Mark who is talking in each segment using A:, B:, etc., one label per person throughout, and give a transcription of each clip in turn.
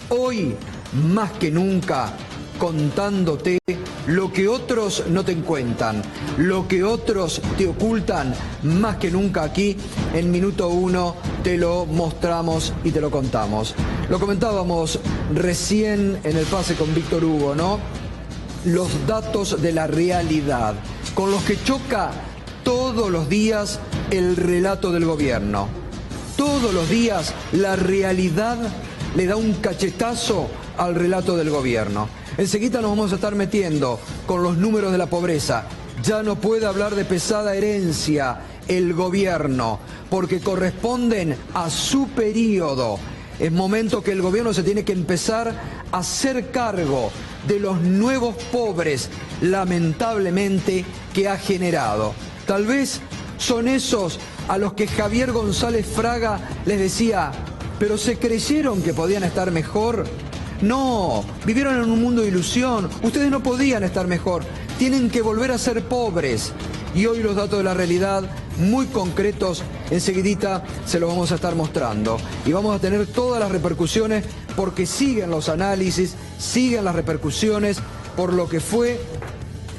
A: Hoy, más que nunca, contándote lo que otros no te cuentan, lo que otros te ocultan, más que nunca aquí, en Minuto 1, te lo mostramos y te lo contamos. Lo comentábamos recién en el pase con Víctor Hugo, ¿no? Los datos de la realidad, con los que choca todos los días el relato del gobierno. Todos los días la realidad le da un cachetazo al relato del gobierno. Enseguida nos vamos a estar metiendo con los números de la pobreza. Ya no puede hablar de pesada herencia el gobierno, porque corresponden a su periodo. Es momento que el gobierno se tiene que empezar a hacer cargo de los nuevos pobres, lamentablemente, que ha generado. Tal vez son esos a los que Javier González Fraga les decía: ¿pero se creyeron que podían estar mejor? No, vivieron en un mundo de ilusión. Ustedes no podían estar mejor. Tienen que volver a ser pobres. Y hoy los datos de la realidad, muy concretos, enseguidita se los vamos a estar mostrando. Y vamos a tener todas las repercusiones, porque siguen los análisis, siguen las repercusiones por lo que fue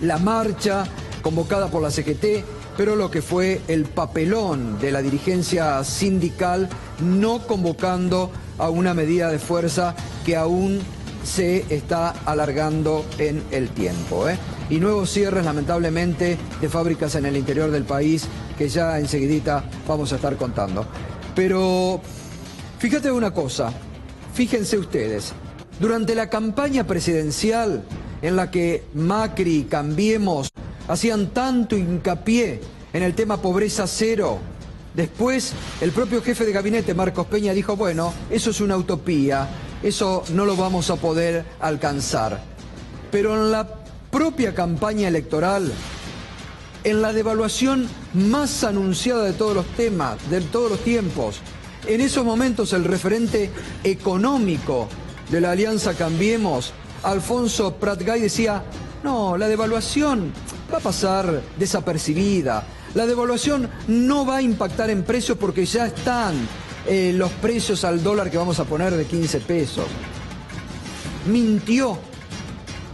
A: la marcha convocada por la CGT, pero lo que fue el papelón de la dirigencia sindical no convocando a una medida de fuerza que aún se está alargando en el tiempo, Y nuevos cierres, lamentablemente, de fábricas en el interior del país, que ya enseguidita vamos a estar contando. Pero fíjate una cosa, fíjense ustedes, durante la campaña presidencial en la que Macri y Cambiemos hacían tanto hincapié en el tema pobreza cero, después el propio jefe de gabinete, Marcos Peña, dijo: bueno, eso es una utopía, eso no lo vamos a poder alcanzar. Pero en la propia campaña electoral, en la devaluación más anunciada de todos los temas, de todos los tiempos, en esos momentos el referente económico de la Alianza Cambiemos, Alfonso Prat-Gay, decía: no, la devaluación va a pasar desapercibida. La devaluación no va a impactar en precios porque ya están los precios al dólar que vamos a poner de 15 pesos. Mintió,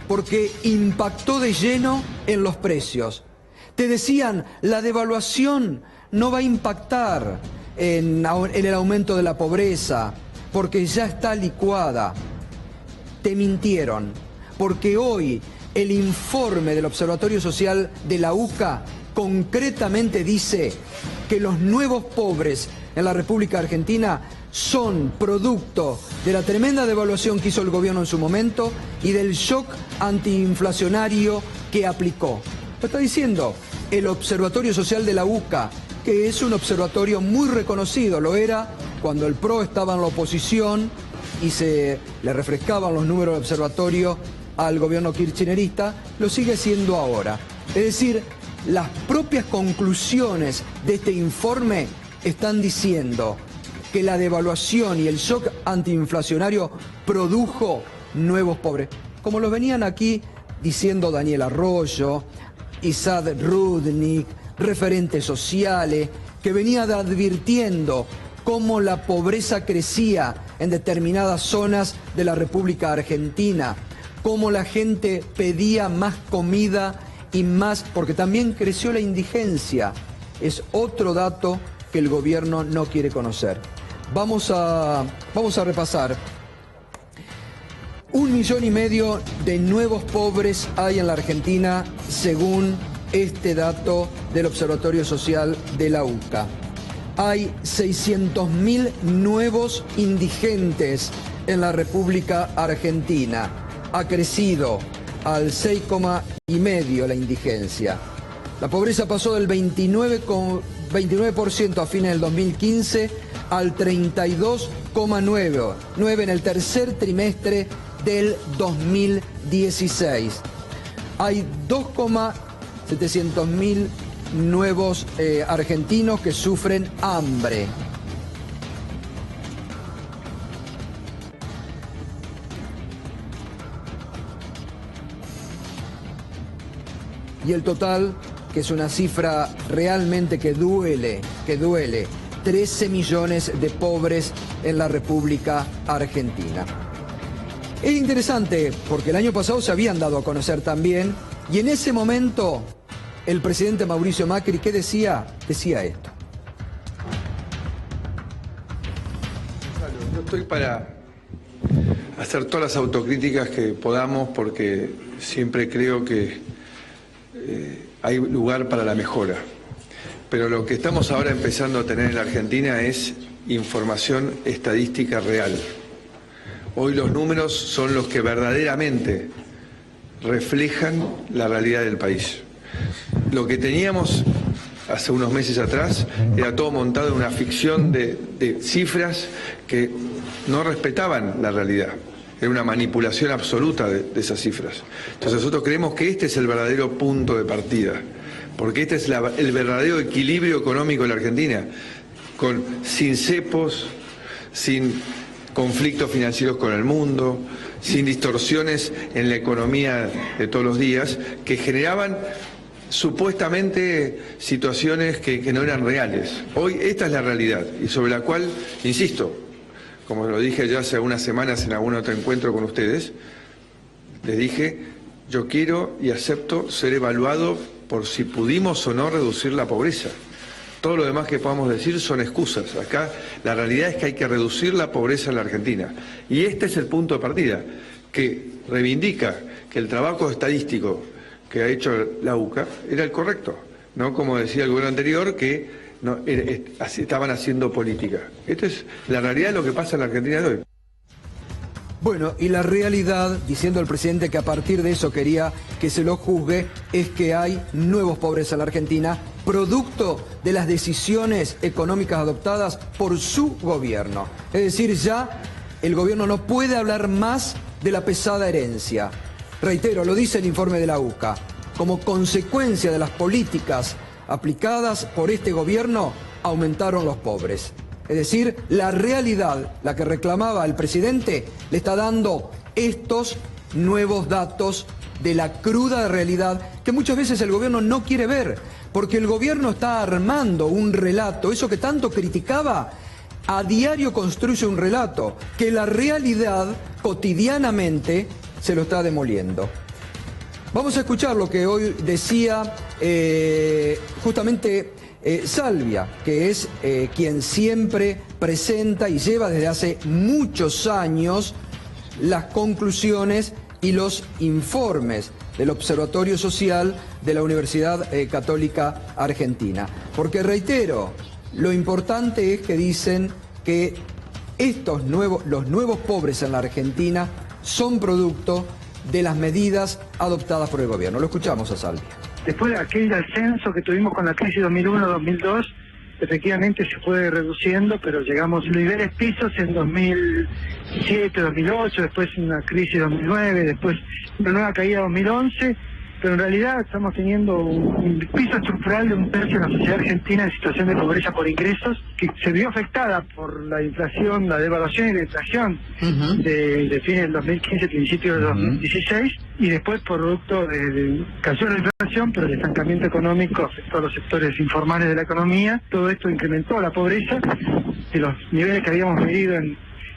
A: porque impactó de lleno en los precios. Te decían: la devaluación no va a impactar en el aumento de la pobreza porque ya está licuada. Te mintieron, porque hoy el informe del Observatorio Social de la UCA concretamente dice que los nuevos pobres en la República Argentina son producto de la tremenda devaluación que hizo el gobierno en su momento y del shock antiinflacionario que aplicó. Lo está diciendo el Observatorio Social de la UCA, que es un observatorio muy reconocido. Lo era cuando el PRO estaba en la oposición y se le refrescaban los números del observatorio al gobierno kirchnerista, lo sigue siendo ahora. Es decir, las propias conclusiones de este informe están diciendo que la devaluación y el shock antiinflacionario produjo nuevos pobres, como lo venían aquí diciendo Daniel Arroyo, Isad Rudnik, referentes sociales, que venían advirtiendo cómo la pobreza crecía en determinadas zonas de la República Argentina, cómo la gente pedía más comida y más, porque también creció la indigencia. Es otro dato que el gobierno no quiere conocer. Vamos a repasar. 1,5 millones de nuevos pobres hay en la Argentina, según este dato del Observatorio Social de la UCA. Hay 600.000 nuevos indigentes en la República Argentina. Ha crecido al 6,5% la indigencia. La pobreza pasó del 29% a fines del 2015 al 32,9% en el tercer trimestre del 2016. Hay 2,700.000 nuevos argentinos que sufren hambre. Y el total, que es una cifra realmente que duele, 13 millones de pobres en la República Argentina. Es interesante porque el año pasado se habían dado a conocer también, y en ese momento el presidente Mauricio Macri, ¿qué decía? Decía esto.
B: Yo estoy para hacer todas las autocríticas que podamos, porque siempre creo que hay lugar para la mejora. Pero lo que estamos ahora empezando a tener en la Argentina es información estadística real. Hoy los números son los que verdaderamente reflejan la realidad del país. Lo que teníamos hace unos meses atrás era todo montado en una ficción de cifras que no respetaban la realidad. Era una manipulación absoluta de esas cifras. Entonces nosotros creemos que este es el verdadero punto de partida, porque este es el verdadero equilibrio económico de la Argentina, sin cepos, sin conflictos financieros con el mundo, sin distorsiones en la economía de todos los días que generaban supuestamente situaciones que no eran reales. Hoy esta es la realidad y sobre la cual, insisto, como lo dije ya hace unas semanas en algún otro encuentro con ustedes, les dije, yo quiero y acepto ser evaluado por si pudimos o no reducir la pobreza. Todo lo demás que podamos decir son excusas. Acá la realidad es que hay que reducir la pobreza en la Argentina. Y este es el punto de partida, que reivindica que el trabajo estadístico que ha hecho la UCA era el correcto, no como decía el gobierno anterior, que no, estaban haciendo política. Esta es la realidad de lo que pasa en la Argentina de hoy.
A: Bueno, y la realidad, diciendo el presidente que a partir de eso quería que se lo juzgue, es que hay nuevos pobres en la Argentina, producto de las decisiones económicas adoptadas por su gobierno. Es decir, ya el gobierno no puede hablar más de la pesada herencia. Reitero, lo dice el informe de la UCA. Como consecuencia de las políticas aplicadas por este gobierno, aumentaron los pobres. Es decir, la realidad, la que reclamaba el presidente, le está dando estos nuevos datos de la cruda realidad que muchas veces el gobierno no quiere ver, porque el gobierno está armando un relato, eso que tanto criticaba, a diario construye un relato, que la realidad cotidianamente se lo está demoliendo. Vamos a escuchar lo que hoy decía justamente Salvia, que es quien siempre presenta y lleva desde hace muchos años las conclusiones y los informes del Observatorio Social de la Universidad Católica Argentina. Porque reitero, lo importante es que dicen que los nuevos pobres en la Argentina son producto de las medidas adoptadas por el gobierno. Lo escuchamos a Salvia.
C: Después de aquel ascenso que tuvimos con la crisis 2001-2002, efectivamente se fue reduciendo, pero llegamos a niveles pisos en 2007, 2008, después una crisis 2009, después una nueva caída 2011, pero en realidad estamos teniendo un piso estructural de 1/3 de la sociedad argentina en situación de pobreza por ingresos, que se vio afectada por la inflación, la devaluación y la inflación de fines del 2015, principios del 2016, y después por producto de cayó la inflación, pero el estancamiento económico afectó a los sectores informales de la economía. Todo esto incrementó la pobreza de los niveles que habíamos medido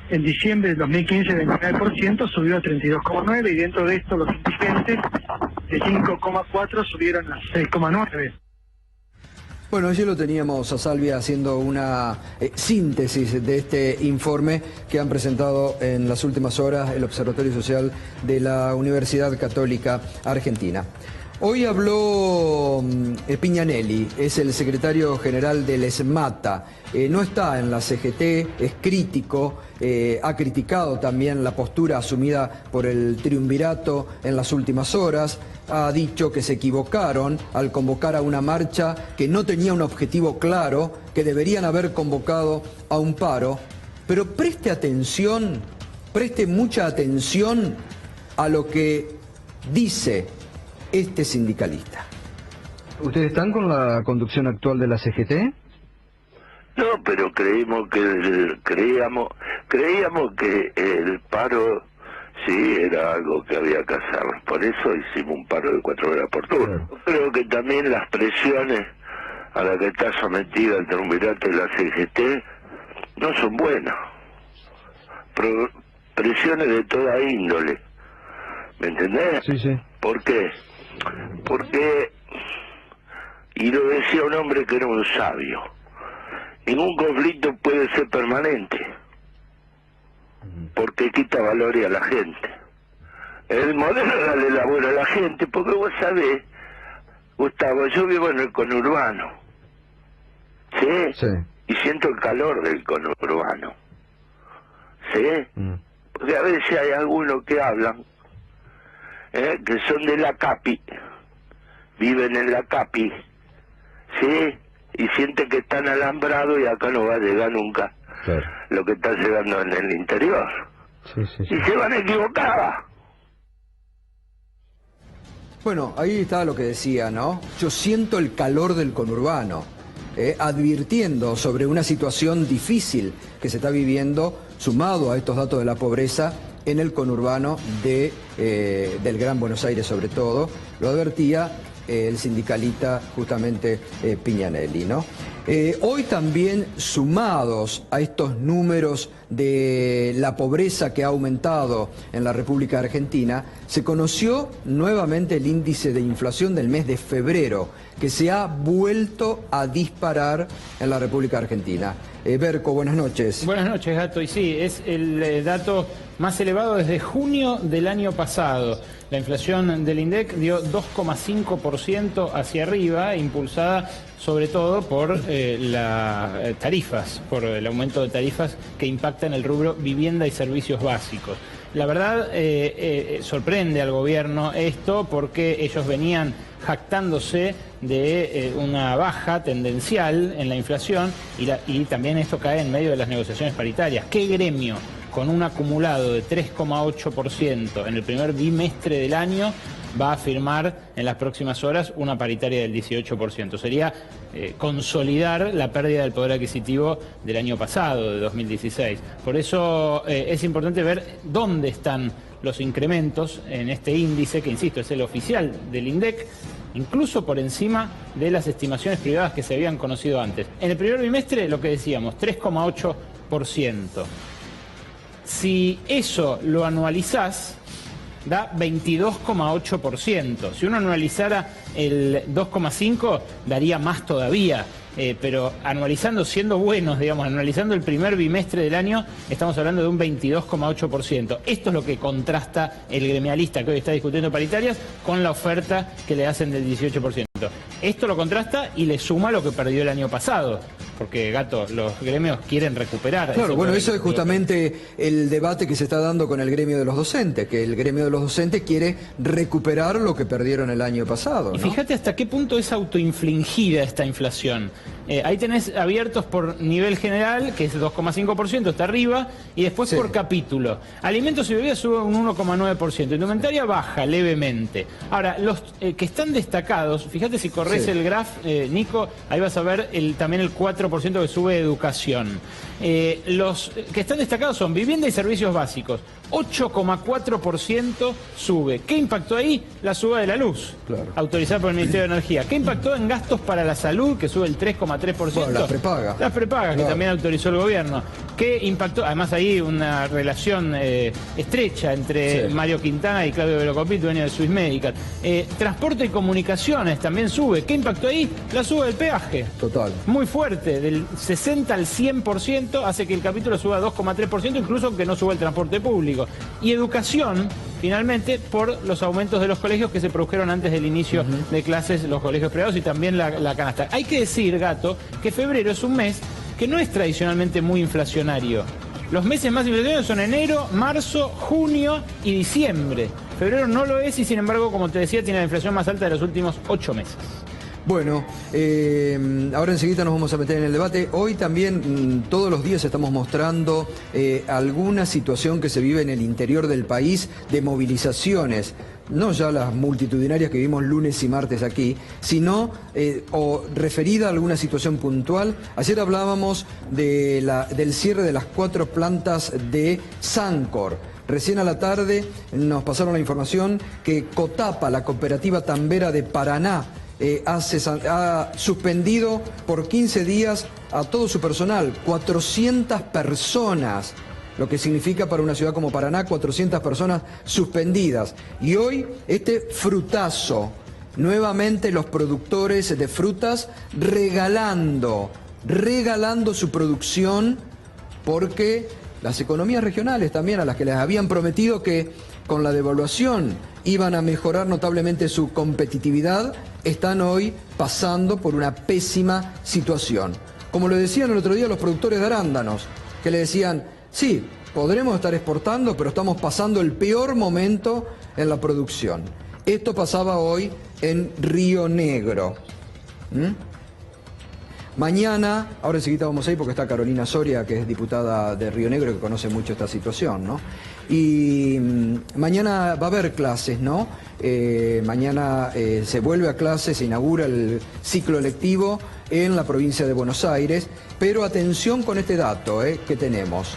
C: en diciembre del 2015 de 29%, subió a 32,9%, y dentro de esto los indigentes de 5,4 subieron a 6,9.
A: Bueno, ayer lo teníamos a Salvia haciendo una síntesis de este informe que han presentado en las últimas horas el Observatorio Social de la Universidad Católica Argentina. Hoy habló Piñanelli, es el secretario general del ESMATA, no está en la CGT, es crítico, ha criticado también la postura asumida por el triunvirato en las últimas horas, ha dicho que se equivocaron al convocar a una marcha que no tenía un objetivo claro, que deberían haber convocado a un paro, pero preste atención, preste mucha atención a lo que dice este sindicalista. ¿Ustedes están con la conducción actual de la CGT?
D: No, pero creíamos que el paro sí era algo que había que hacer. Por eso hicimos un paro de 4 horas por turno. Creo que también las presiones a las que está sometida el triunvirato de la CGT no son buenas. presiones de toda índole. ¿Me entendés?
A: Sí, sí.
D: ¿Por qué? Porque, y lo decía un hombre que era un sabio, ningún conflicto puede ser permanente, porque quita valor a la gente. El modelo es darle labor a la gente, porque vos sabés, Gustavo, yo vivo en el conurbano, ¿sí?
A: Sí.
D: Y siento el calor del conurbano, ¿sí? Porque a veces hay algunos que hablan, que son de la CAPI, viven en la CAPI, ¿sí? Y sienten que están alambrados y acá no va a llegar nunca.
A: Claro.
D: Lo que está llegando en el interior.
A: Sí, sí, sí.
D: Y se van a equivocar.
A: Bueno, ahí está lo que decía, ¿no? Yo siento el calor del conurbano, advirtiendo sobre una situación difícil que se está viviendo, sumado a estos datos de la pobreza en el conurbano del Gran Buenos Aires sobre todo. Lo advertía el sindicalista justamente Piñanelli, ¿no? Hoy también, sumados a estos números de la pobreza que ha aumentado en la República Argentina, se conoció nuevamente el índice de inflación del mes de febrero, que se ha vuelto a disparar en la República Argentina. Berco, buenas noches.
E: Buenas noches, Gato. Y sí, es el dato más elevado desde junio del año pasado. La inflación del INDEC dio 2,5% hacia arriba, impulsada sobre todo por las tarifas, por el aumento de tarifas que impactan el rubro vivienda y servicios básicos. La verdad, sorprende al gobierno esto porque ellos venían jactándose de una baja tendencial en la inflación y también esto cae en medio de las negociaciones paritarias. ¿Qué gremio con un acumulado de 3,8% en el primer bimestre del año va a firmar en las próximas horas una paritaria del 18%? Sería consolidar la pérdida del poder adquisitivo del año pasado, de 2016. Por eso es importante ver dónde están los incrementos en este índice, que insisto, es el oficial del INDEC, incluso por encima de las estimaciones privadas que se habían conocido antes. En el primer bimestre, lo que decíamos, 3,8%. Si eso lo anualizás, da 22,8%. Si uno anualizara el 2,5%, daría más todavía. Pero anualizando, siendo buenos, digamos, anualizando el primer bimestre del año, estamos hablando de un 22,8%. Esto es lo que contrasta el gremialista que hoy está discutiendo paritarias con la oferta que le hacen del 18%. Esto lo contrasta y le suma lo que perdió el año pasado. Porque, Gato, los gremios quieren recuperar.
A: Claro, bueno, eso es justamente el debate que se está dando con el gremio de los docentes, que el gremio de los docentes quiere recuperar lo que perdieron el año pasado, ¿no?
E: Y fíjate hasta qué punto es autoinfligida esta inflación. Ahí tenés abiertos por nivel general, que es 2,5%, está arriba, y después por capítulo. Alimentos y bebidas sube un 1,9%, indumentaria baja levemente. Ahora, los que están destacados, fíjate si corres el graph, Nico, ahí vas a ver también el 4% que sube educación. Los que están destacados son vivienda y servicios básicos. 8,4% sube. ¿Qué impactó ahí? La suba de la luz, autorizada por el Ministerio de Energía. ¿Qué impactó en gastos para la salud, que sube el 3,3%? Bueno,
A: las prepagas.
E: Las prepagas, que también autorizó el gobierno. ¿Qué impactó? Además hay una relación estrecha entre Mario Quintana y Claudio Velocopit, dueño de Swiss Medical. Transporte y comunicaciones también sube. ¿Qué impactó ahí? La suba del peaje.
A: Total.
E: Muy fuerte, del 60 al 100%, hace que el capítulo suba 2,3%, incluso aunque no suba el transporte público. Y educación, finalmente, por los aumentos de los colegios que se produjeron antes del inicio de clases, los colegios privados y también la canasta. Hay que decir, Gato, que febrero es un mes que no es tradicionalmente muy inflacionario. Los meses más inflacionarios son enero, marzo, junio y diciembre. Febrero no lo es y, sin embargo, como te decía, tiene la inflación más alta de los últimos 8 meses.
A: Bueno, ahora enseguida nos vamos a meter en el debate. Hoy también todos los días estamos mostrando alguna situación que se vive en el interior del país de movilizaciones. No ya las multitudinarias que vimos lunes y martes aquí, sino o referida a alguna situación puntual. Ayer hablábamos del cierre de las 4 plantas de Sancor. Recién a la tarde nos pasaron la información que Cotapa, la cooperativa tambera de Paraná, ha suspendido por 15 días a todo su personal, 400 personas. lo que significa para una ciudad como Paraná 400 personas suspendidas. Y hoy este frutazo, nuevamente los productores de frutas regalando su producción, porque las economías regionales también, a las que les habían prometido que con la devaluación iban a mejorar notablemente su competitividad, están hoy pasando por una pésima situación. Como lo decían el otro día los productores de arándanos, que le decían, sí, podremos estar exportando, pero estamos pasando el peor momento en la producción. Esto pasaba hoy en Río Negro. Mañana, ahora enseguida vamos a ir porque está Carolina Soria, que es diputada de Río Negro, que conoce mucho esta situación, ¿no? Y mañana va a haber clases, ¿no? Mañana se vuelve a clases, se inaugura el ciclo lectivo en la provincia de Buenos Aires, pero atención con este dato que tenemos.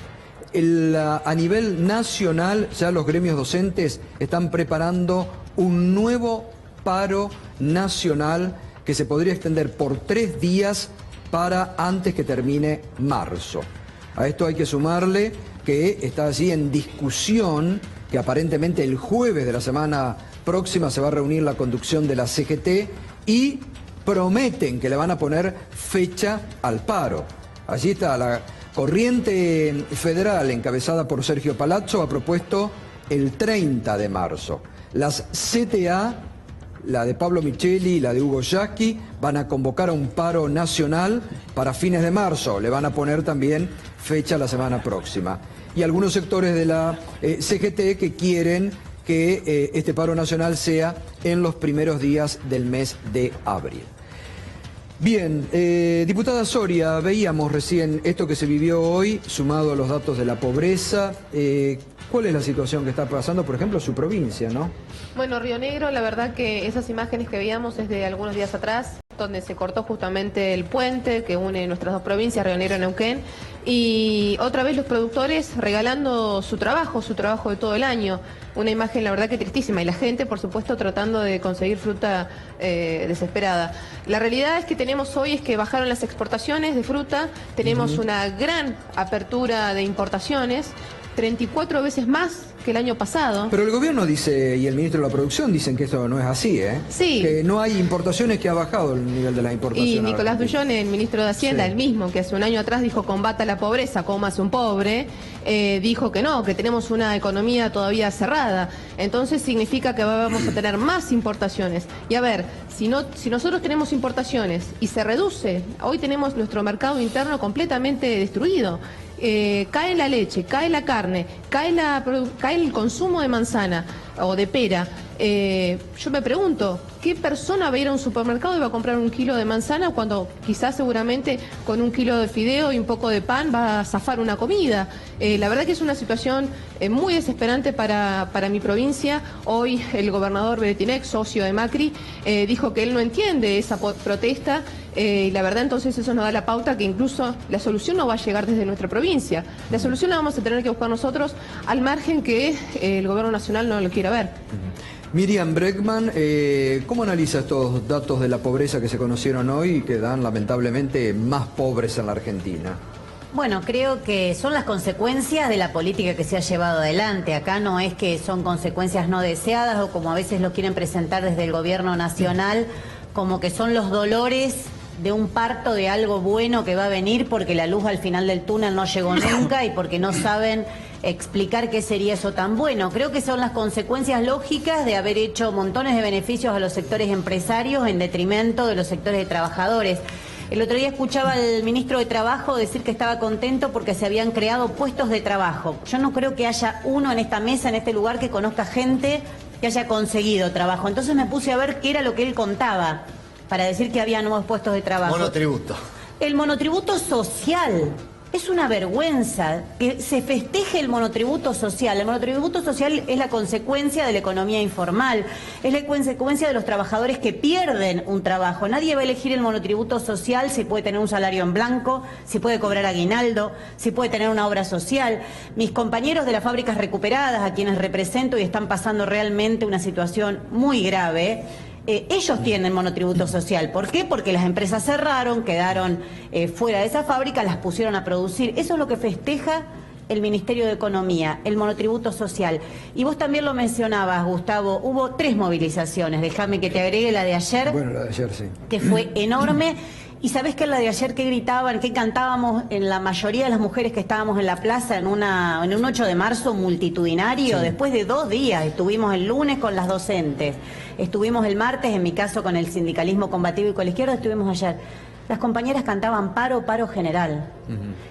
A: A nivel nacional, ya los gremios docentes están preparando un nuevo paro nacional que se podría extender por 3 días para antes que termine marzo. A esto hay que sumarle que está allí en discusión, que aparentemente el jueves de la semana próxima se va a reunir la conducción de la CGT y prometen que le van a poner fecha al paro. Allí está la Corriente Federal, encabezada por Sergio Palazzo, ha propuesto el 30 de marzo. Las CTA, la de Pablo Micheli y la de Hugo Yasky, van a convocar a un paro nacional para fines de marzo. Le van a poner también fecha la semana próxima. Y algunos sectores de la CGT que quieren que este paro nacional sea en los primeros días del mes de abril. Bien, diputada Soria, veíamos recién esto que se vivió hoy, sumado a los datos de la pobreza. ¿Cuál es la situación que está pasando, por ejemplo, en su provincia, no?
F: Bueno, Río Negro, la verdad que esas imágenes que veíamos es de algunos días atrás, donde se cortó justamente el puente que une nuestras dos provincias, Río Negro y Neuquén, y otra vez los productores regalando su trabajo de todo el año. Una imagen, la verdad, que tristísima, y la gente, por supuesto, tratando de conseguir fruta desesperada. La realidad es que tenemos hoy es que bajaron las exportaciones de fruta, tenemos una gran apertura de importaciones, 34 veces más que el año pasado.
A: Pero el gobierno dice, y el ministro de la Producción dicen que esto no es así, ¿eh?
F: Sí.
A: Que no hay importaciones, que ha bajado el nivel de la importación.
F: Y Nicolás Dullón, el ministro de Hacienda,
A: sí,
F: el mismo, que hace un año atrás dijo combata la pobreza, como hace un pobre, dijo que no, que tenemos una economía todavía cerrada. Entonces significa que vamos a tener más importaciones. Y a ver, si nosotros tenemos importaciones y se reduce, hoy tenemos nuestro mercado interno completamente destruido. Cae la leche, cae la carne, cae el consumo de manzana o de pera. Yo me pregunto, ¿qué persona va a ir a un supermercado y va a comprar 1 kilo de manzana cuando quizás seguramente con 1 kilo de fideo y un poco de pan va a zafar una comida? La verdad que es una situación muy desesperante para mi provincia. Hoy el gobernador Beretinec, socio de Macri, dijo que él no entiende esa protesta. Y la verdad, entonces eso nos da la pauta que incluso la solución no va a llegar desde nuestra provincia. La solución la vamos a tener que buscar nosotros, al margen que el gobierno nacional no lo quiera ver.
A: Miriam Bregman, ¿cómo analiza estos datos de la pobreza que se conocieron hoy y que dan lamentablemente más pobres en la Argentina?
G: Bueno, creo que son las consecuencias de la política que se ha llevado adelante. Acá no es que son consecuencias no deseadas o como a veces lo quieren presentar desde el gobierno nacional, como que son los dolores de un parto de algo bueno que va a venir porque la luz al final del túnel no llegó nunca y porque no saben explicar qué sería eso tan bueno. Creo que son las consecuencias lógicas de haber hecho montones de beneficios a los sectores empresarios en detrimento de los sectores de trabajadores. El otro día escuchaba al ministro de Trabajo decir que estaba contento porque se habían creado puestos de trabajo. Yo no creo que haya uno en esta mesa, en este lugar, que conozca gente que haya conseguido trabajo. Entonces me puse a ver qué era lo que él contaba para decir que había nuevos puestos de trabajo.
H: Monotributo.
G: El monotributo social. Es una vergüenza que se festeje el monotributo social. El monotributo social es la consecuencia de la economía informal, es la consecuencia de los trabajadores que pierden un trabajo. Nadie va a elegir el monotributo social si puede tener un salario en blanco, si puede cobrar aguinaldo, si puede tener una obra social. Mis compañeros de las fábricas recuperadas, a quienes represento y están pasando realmente una situación muy grave, ellos tienen monotributo social. ¿Por qué? Porque las empresas cerraron, quedaron fuera de esa fábrica, las pusieron a producir. Eso es lo que festeja el Ministerio de Economía, el monotributo social. Y vos también lo mencionabas, Gustavo, hubo 3 movilizaciones, déjame que te agregue la de ayer.
A: Bueno, la de ayer sí.
G: Que fue enorme. Y sabés que en la de ayer que gritaban, que cantábamos en la mayoría de las mujeres que estábamos en la plaza en un 8 de marzo multitudinario, sí. Después de 2 días, estuvimos el lunes con las docentes, estuvimos el martes, en mi caso con el sindicalismo combativo y con la izquierda, estuvimos ayer. Las compañeras cantaban paro, paro general.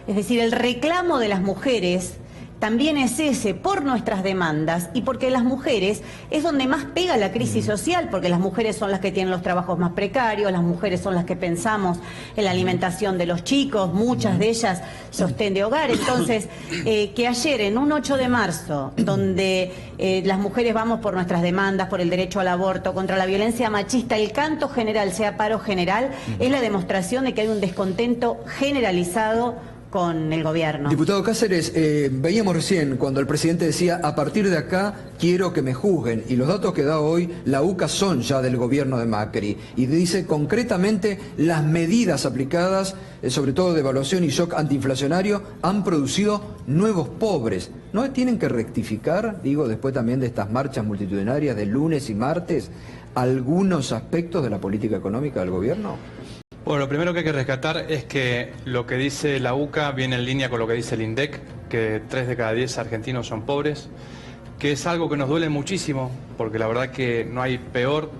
G: Es decir, el reclamo de las mujeres también es ese, por nuestras demandas y porque las mujeres es donde más pega la crisis social, porque las mujeres son las que tienen los trabajos más precarios, las mujeres son las que pensamos en la alimentación de los chicos, muchas de ellas sostén de hogar. Entonces, que ayer en un 8 de marzo, donde las mujeres vamos por nuestras demandas, por el derecho al aborto, contra la violencia machista, el canto general sea paro general, es la demostración de que hay un descontento generalizado con el gobierno.
A: Diputado Cáceres, veíamos recién cuando el presidente decía a partir de acá quiero que me juzguen, y los datos que da hoy la UCA son ya del gobierno de Macri, y dice concretamente las medidas aplicadas, sobre todo de evaluación y shock antiinflacionario, han producido nuevos pobres. ¿No tienen que rectificar, digo, después también de estas marchas multitudinarias de lunes y martes, algunos aspectos de la política económica del gobierno?
H: Bueno, lo primero que hay que rescatar es que lo que dice la UCA viene en línea con lo que dice el INDEC, que 3 de cada 10 argentinos son pobres, que es algo que nos duele muchísimo, porque la verdad que no hay peor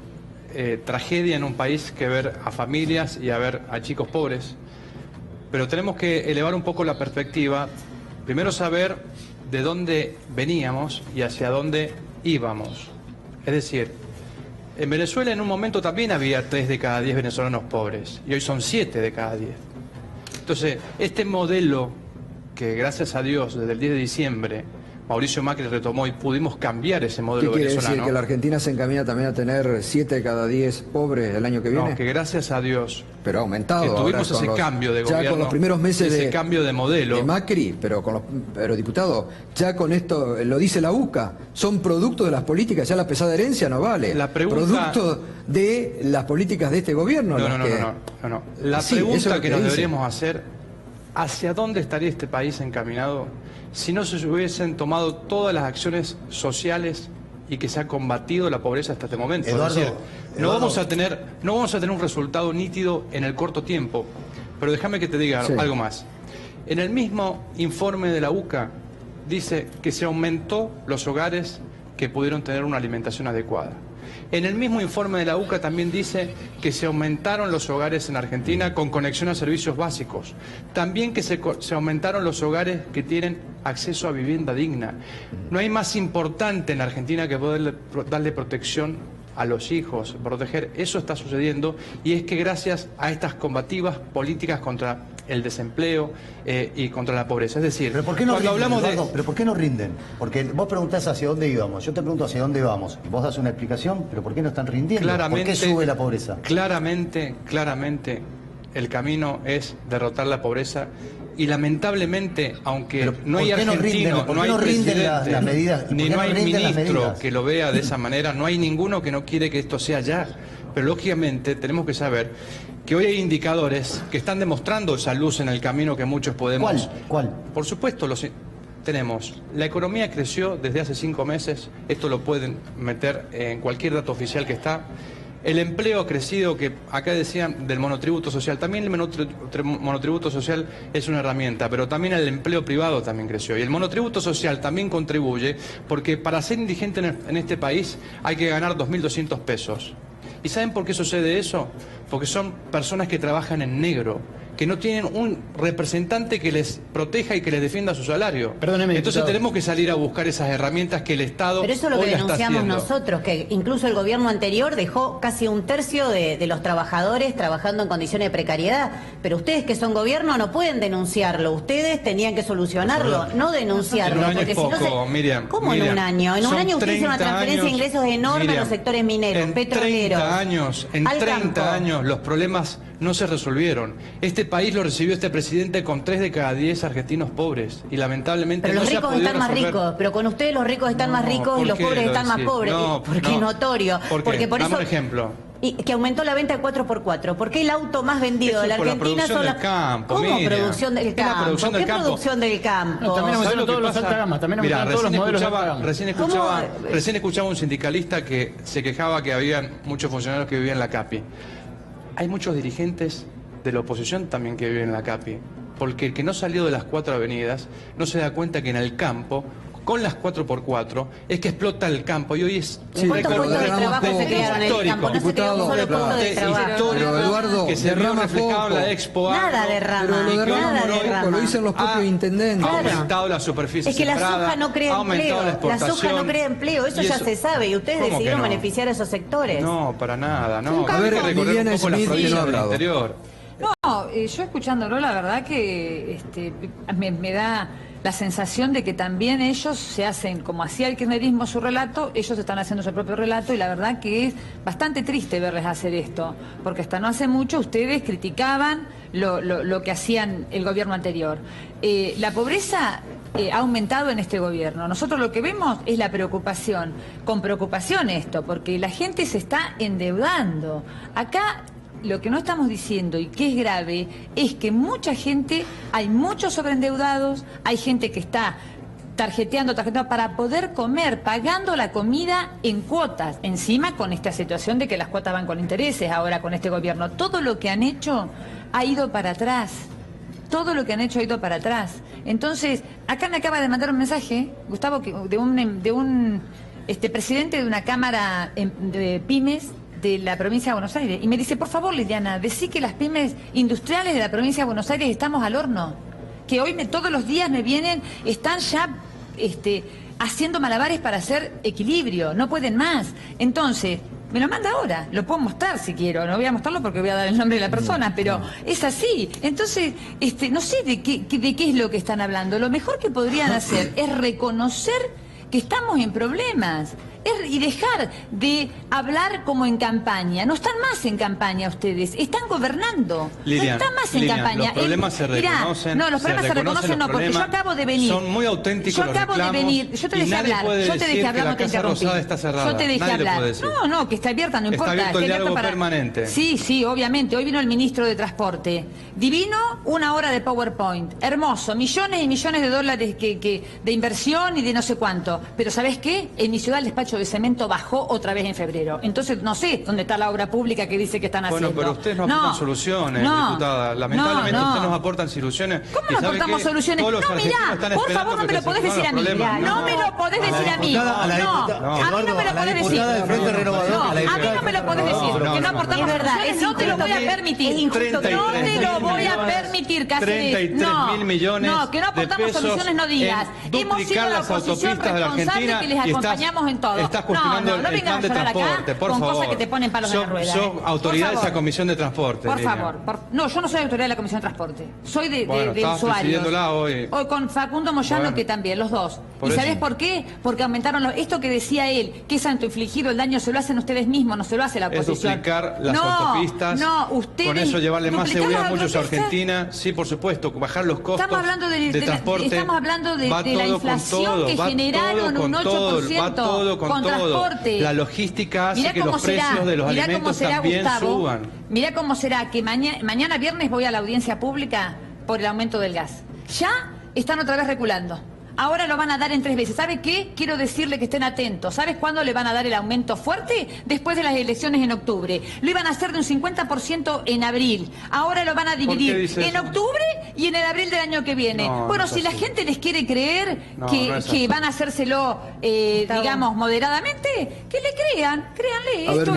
H: tragedia en un país que ver a familias y a ver a chicos pobres. Pero tenemos que elevar un poco la perspectiva, primero saber de dónde veníamos y hacia dónde íbamos. Es decir, en Venezuela en un momento también había 3 de cada 10 venezolanos pobres y hoy son 7 de cada 10. Entonces, este modelo que gracias a Dios desde el 10 de diciembre Mauricio Macri retomó y pudimos cambiar ese modelo venezolano.
A: ¿Qué quiere decir? ¿Que la Argentina se encamina también a tener 7 de cada 10 pobres el año que viene?
H: No, que gracias a Dios.
A: Pero ha aumentado.
H: Que tuvimos ese cambio de gobierno.
A: Ya con los primeros meses
H: ese cambio de modelo.
A: De Macri, pero diputado, ya con esto, lo dice la UCA, son producto de las políticas, ya la pesada herencia no vale.
H: La pregunta...
A: Producto de las políticas de este gobierno.
H: No. La pregunta que nos deberíamos hacer, ¿hacia dónde estaría este país encaminado si no se hubiesen tomado todas las acciones sociales y que se ha combatido la pobreza hasta este momento?
I: Eduardo,
H: es decir, no vamos a tener un resultado nítido en el corto tiempo, pero déjame que te diga algo más. En el mismo informe de la UCA dice que se aumentó los hogares que pudieron tener una alimentación adecuada. En el mismo informe de la UCA también dice que se aumentaron los hogares en Argentina con conexión a servicios básicos. También que se aumentaron los hogares que tienen acceso a vivienda digna. No hay más importante en Argentina que poder darle protección a los hijos, proteger. Eso está sucediendo y es que gracias a estas combativas políticas contra el desempleo y contra la pobreza. Es decir,
I: ¿pero por qué no
H: cuando
I: rinden,
H: hablamos
I: Eduardo? ¿Pero por qué no rinden? Porque vos preguntás hacia dónde íbamos, yo te pregunto hacia dónde vamos. Y vos das una explicación, pero ¿por qué no están rindiendo?
H: Claramente,
I: ¿por qué sube la pobreza?
H: Claramente, el camino es derrotar la pobreza y lamentablemente, aunque
I: pero
H: no hay argentino, no hay presidente,
I: las medidas,
H: ni no hay ministro que lo vea de esa manera, no hay ninguno que no quiere que esto sea ya. Pero lógicamente tenemos que saber que hoy hay indicadores que están demostrando esa luz en el camino que muchos podemos...
I: ¿Cuál?
H: Por supuesto, tenemos. La economía creció desde hace 5 meses, esto lo pueden meter en cualquier dato oficial que está. El empleo ha crecido, que acá decían del monotributo social. También el monotributo social es una herramienta, pero también el empleo privado también creció. Y el monotributo social también contribuye porque para ser indigente en este país hay que ganar 2.200 pesos. ¿Y saben por qué sucede eso? Porque son personas que trabajan en negro, que no tienen un representante que les proteja y que les defienda su salario.
E: Perdóneme,
H: entonces
E: diputado,
H: tenemos que salir a buscar esas herramientas que el Estado
G: pero eso es lo que
H: hoy
G: denunciamos
H: está
G: nosotros, que incluso el gobierno anterior dejó casi 1/3 de los trabajadores trabajando en condiciones de precariedad. Pero ustedes que son gobierno no pueden denunciarlo, ustedes tenían que solucionarlo, no denunciarlo.
H: En un año
G: porque
H: es
G: si no
H: poco, Miriam.
G: ¿Cómo en un año? En un año ustedes hicieron una transferencia de ingresos enorme, Miriam, a los sectores mineros, petroleros.
H: En 30 años los problemas no se resolvieron. Este país lo recibió este presidente con 3 de cada 10 argentinos pobres y lamentablemente
G: pero
H: no
G: los
H: se ha
G: ricos
H: podido
G: están más
H: resolver.
G: ricos, pero con ustedes los ricos están más ricos y los pobres están más pobres, porque es notorio.
H: ¿Por qué?
G: Porque por
H: Dame
G: eso
H: un ejemplo.
G: Y que aumentó la venta de 4x4. ¿Por qué el auto más vendido de la Argentina son las...
H: campo,
G: ¿Cómo
H: Miriam?
G: producción del campo?
H: Es la producción del
G: ¿Qué
H: campo.
G: producción del campo?
E: No, también aumentaron todos los alta gama, también
H: Mirá,
E: aumentaron todos los modelos de alta gama.
H: Recién escuchaba un sindicalista que se quejaba que había muchos funcionarios que vivían en la CAPI. Hay muchos dirigentes de la oposición también que viven en la CAPI. Porque el que no salió de las 4 avenidas no se da cuenta que en el campo, con las 4x4, es que explota el campo. Y hoy es
G: ¿Cuántos puestos de trabajo se crearon en el campo? No se creó un solo puesto de trabajo.
A: Pero Eduardo,
H: que se vio
A: derrama
H: reflejado en
A: poco.
H: la Expo
G: Nada
H: Agro,
G: derrama,
A: Pero lo derrama
G: nada
A: poco,
G: derrama.
A: lo dicen los propios intendentes.
H: Ha aumentado la superficie
G: Es que la
H: sembrada,
G: soja no crea
H: ha aumentado
G: empleo. La soja no crea empleo, eso
H: y
G: ya se sabe. Y ustedes
H: ¿Cómo que
G: decidieron
H: no?
G: beneficiar a esos sectores.
H: No, para nada, no.
A: A ver,
H: Hay que recorrer
A: Liliana
H: un poco las
A: Smith, que no ha
H: provincias del
A: hablado.
H: interior.
J: No, yo escuchándolo, la verdad que me da la sensación de que también ellos se hacen, como hacía el kirchnerismo su relato, ellos están haciendo su propio relato, y la verdad que es bastante triste verles hacer esto, porque hasta no hace mucho ustedes criticaban lo que hacían el gobierno anterior. La pobreza ha aumentado en este gobierno. Nosotros lo que vemos es la preocupación, con preocupación esto, porque la gente se está endeudando. Acá lo que no estamos diciendo, y que es grave, es que mucha gente, hay muchos sobreendeudados, hay gente que está tarjeteando para poder comer, pagando la comida en cuotas, encima con esta situación de que las cuotas van con intereses ahora con este gobierno. Todo lo que han hecho ha ido para atrás. Todo lo que han hecho ha ido para atrás. Entonces, acá me acaba de mandar un mensaje, Gustavo, de un presidente de una cámara de pymes de la provincia de Buenos Aires, y me dice, por favor, Liliana, decí que las pymes industriales de la provincia de Buenos Aires estamos al horno, que hoy todos los días me vienen, están ya haciendo malabares para hacer equilibrio, no pueden más. Entonces, me lo manda ahora, lo puedo mostrar si quiero, no voy a mostrarlo porque voy a dar el nombre de la persona, pero es así. Entonces, no sé de qué es lo que están hablando. Lo mejor que podrían hacer es reconocer que estamos en problemas. Y dejar de hablar como en campaña. No están más en campaña ustedes, están gobernando.
H: Lilian,
J: no están más en campaña.
H: Los problemas se reconocen.
J: No, los problemas se reconocen no, porque yo acabo de venir.
H: Son muy auténticos.
J: Yo acabo de venir, yo te dejé hablar. Yo te dejé hablar, no te interrumpí. Yo te dejé hablar. No, que está abierta, no importa.
H: Está abierto el diálogo permanente.
J: Sí, obviamente. Hoy vino el ministro de Transporte. Divino, 1 hora de PowerPoint. Hermoso, millones y millones de dólares de inversión y de no sé cuánto. Pero ¿sabés qué? En mi ciudad el despacho de cemento bajó otra vez en febrero. Entonces no sé dónde está la obra pública que dice que están haciendo.
H: Bueno, pero ustedes no aportan soluciones, diputada. Lamentablemente ustedes nos aportan soluciones.
J: ¿Cómo no aportamos soluciones? No, mirá, por favor, no me lo podés decir a mí. No me lo podés decir a mí. No, a mí no me lo podés decir. No, a mí no me lo podés decir. Que no aportamos soluciones. No te lo voy a permitir. No te lo voy a permitir, Cáceres.
H: 33.000 millones.
J: No, que no aportamos soluciones, no digas. Hemos sido la oposición responsable que les acompañamos en todo.
H: Estás cuestionando el plan de transporte, por favor.
J: Con cosas que te ponen palos en la rueda.
H: Sos autoridad de esa comisión de transporte.
J: Por favor. No, yo no soy autoridad de la comisión de transporte. Soy de usuarios.
H: Hoy
J: con Facundo Moyano, que también, los dos. ¿Y sabés por qué? Porque aumentaron esto que decía él, que es autoinfligido, el daño se lo hacen ustedes mismos, no se lo hace la oposición.
H: Es duplicar las autopistas.
J: No, ustedes.
H: Con eso llevarle más seguridad a muchos a Argentina. Sí, por supuesto, bajar los costos de transporte.
J: Estamos hablando de la inflación que generaron un 8%
H: va todo con
J: transporte.
H: La logística hace que los precios de los alimentos también suban.
J: Mirá cómo será que mañana viernes voy a la audiencia pública por el aumento del gas. Ya están otra vez reculando. Ahora lo van a dar en 3 veces. ¿Sabe qué? Quiero decirle que estén atentos. ¿Sabes cuándo le van a dar el aumento fuerte? Después de las elecciones en octubre. Lo iban a hacer de un 50% en abril. Ahora lo van a dividir en octubre y en el abril del año que viene. Bueno, si la gente les quiere creer que van a hacérselo, digamos, moderadamente, que le crean. Créanle.
A: A ver,
J: Esto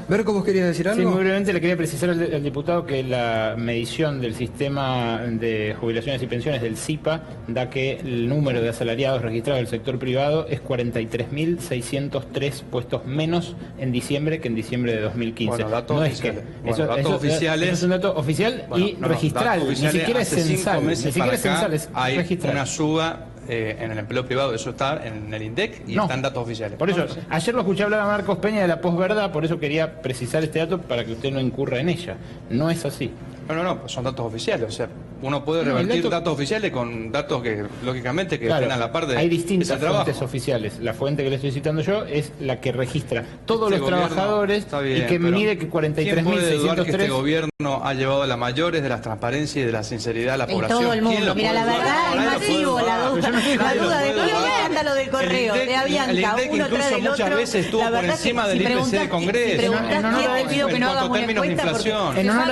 A: Ver cómo querías decir algo.
E: Sí, muy brevemente le quería precisar al diputado que la medición del sistema de jubilaciones y pensiones del CIPA da que el número de asalariados registrados del sector privado es 43.603 puestos menos en diciembre que en diciembre de 2015.
H: Bueno, datos oficiales. Datos oficiales.
E: Eso es un dato oficial y registral. Ni siquiera es censal. Ni siquiera es censal, es registral.
H: Hay una suba en el empleo privado, eso está en el INDEC y están datos oficiales.
E: Por eso, ayer lo escuché hablar a Marcos Peña de la posverdad, por eso quería precisar este dato para que usted no incurra en ella. No es así.
H: No, son datos oficiales, o sea, uno puede revertir datos oficiales con datos que, lógicamente, que estén a la par de
E: hay distintas
H: ese trabajo.
E: fuentes oficiales. La fuente que le estoy citando yo es la que registra todos los
H: gobierno,
E: trabajadores
H: bien,
E: y que mide que 43.603...
H: que este gobierno ha llevado a la mayores de la transparencia y de la sinceridad a la población?
G: Todo el mundo. Mira, la verdad es masivo la duda. La duda de todo el escándalo del correo, de Avianca, uno tras del otro.
H: Muchas veces estuvo por encima del IPC del Congreso.
J: Te pido que no hagamos una
H: términos de
J: encuesta
H: inflación.
E: En honor